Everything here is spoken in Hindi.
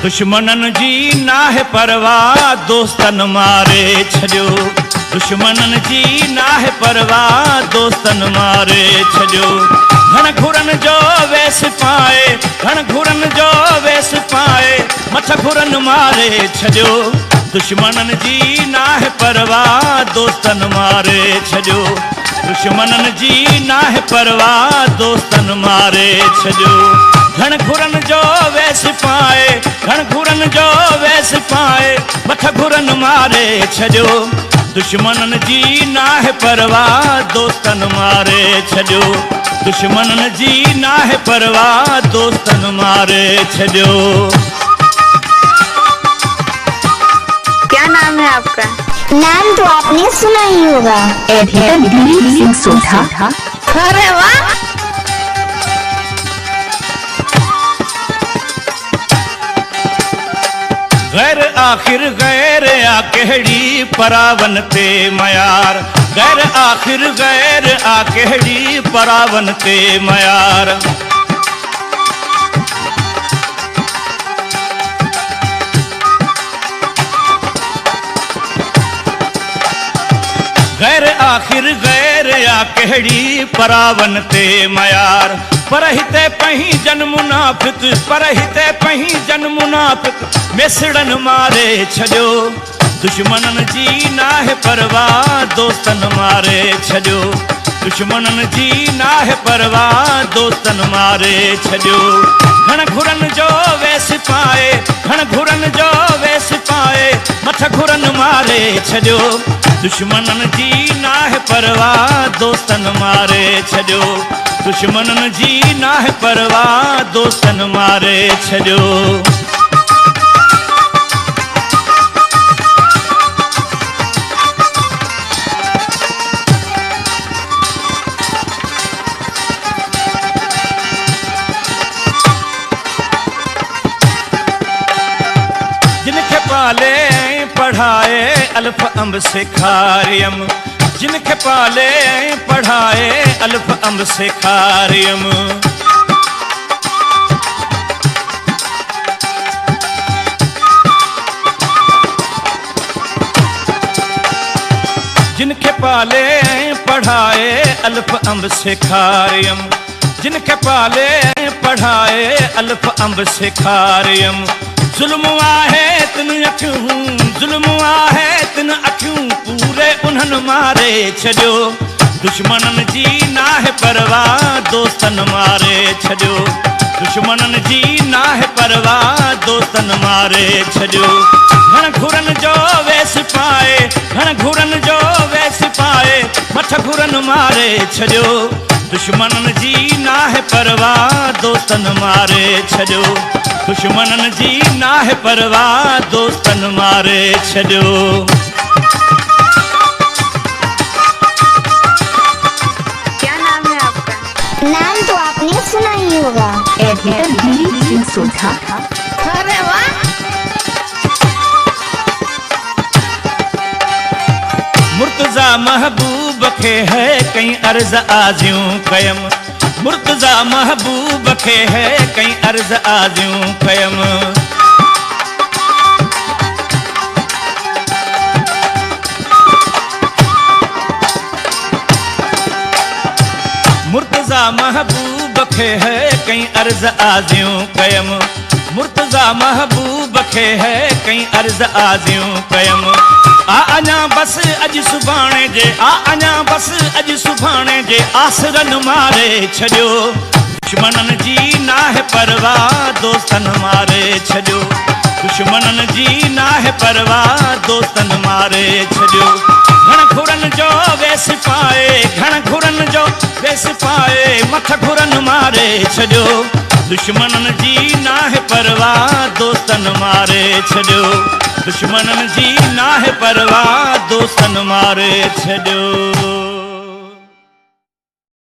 दुश्मनन जी नाहे परवाह दोस्तन मारे छॾियो। दुश्मनन जी नाहे परवाह दोस्तन मारे छॾियो। घण घुरन जो वेस पाए, घण घुरन जो वेस पाए, मथ घुरन मारे छॾियो। दुश्मनन जी नाहे परवाह दोस्तन मारे छॾियो। दुश्मनन जी नाहे परवाह दोस्तन मारे छॾियो। घण घुरन जो वेस पाए, घण घुरन जो वेस पाए, मथ घुरन मारे छॾियो। दुश्मनन जी नाहे परवाह दोस्तन मारे छॾियो। दुश्मनन जी नाहे परवाह दोस्तन मारे छॾियो। क्या नाम है आपका? नाम तो आपने सुना ही होगा, एडिटर दिलीप सिंह सोढ़ा। अरे वाह। गैर आखिर गैर आ कहड़ी परावन ते मयार। गैर आखिर गैर आ कहड़ी परावन ते मयार। गैर आखिर गैर आ कहड़ी परावन ते मयार। पर हिते पही जन मुनाफिक, पर हिते पही जन मुनाफिक, मेसड़न मारे छॾियो। दुश्मनन जी नाहे परवाह दोस्तन मारे छॾियो। दुश्मनन जी नाहे परवाह दोस्तन मारे छॾियो। घण घुरन जो वेस पाए, घण घुरन जो वेस पाए, मथ घुरन मारे छॾियो। दुश्मनन जी नाहे परवाह दोस्तन मारे छॾियो। दुश्मनन जी नाहे परवाह दोस्तन मारे छॾियो। जिनखे पाले पढ़ाए अल्फ अंब सेखारियम। जिनखे पाले पढ़ाए अल्फ अंब सेखारियम। जिनखे पाले पढ़ाए अल्फ अंब सेखारियम। जिनखे पाले पढ़ाए अल्फ अंब सेखारियम। जुल्म आहे तिन अखियूं, जुल्म आहे तिन अखियूं, पूरे उन्हनि मारे छॾियो। दुश्मनन जी नाहे परवाह दोस्तन मारे छॾियो। दुश्मनन जी नाहे परवाह दोस्तन मारे छॾियो। घण घुरन जो वेस पाए, घण घुरन जो वेस पाए, मथ घुरन मारे छॾियो। दुश्मनन जी नाहे परवाह दोस्तन मारे छॾियो। दुश्मनन जी नाहे परवाह दोस्तन मारे छॾियो। क्या नाम है आपका? नाम तो आपने सुना ही होगा, एडिटर दिलीप सिंह सोढ़ा। अरे वाह। मुर्तजा महबूब खे है कई अर्ज आज़ियूं कयम। मुर्तजा महबूब खे है कई अर्ज आज़ियूं कयम। मुर्तजा महबूब खे है कई अर्ज आज़ियूं कयम। मुर्तजा महबूब खे है कई अर्ज आज़ियूं कयम। आ अञा बस अॼु सुभाणे जे, आ अञा बस अॼु सुभाणे जे, आसरन मारे छॾियो। दुश्मनन जी नाहे परवाह दोस्तन मारे छॾियो। दुश्मनन जी नाहे परवाह दोस्तन मारे छॾियो। घण घुरन जो वेस पाए, घण घुरन जो वेस पाए, मथ घुरन मारे छॾियो। दुश्मनन जी नाहे परवाह दोस्तन मारे छॾियो। दुश्मनन जी नाहे परवाह दोस्तन मारे छॾियो।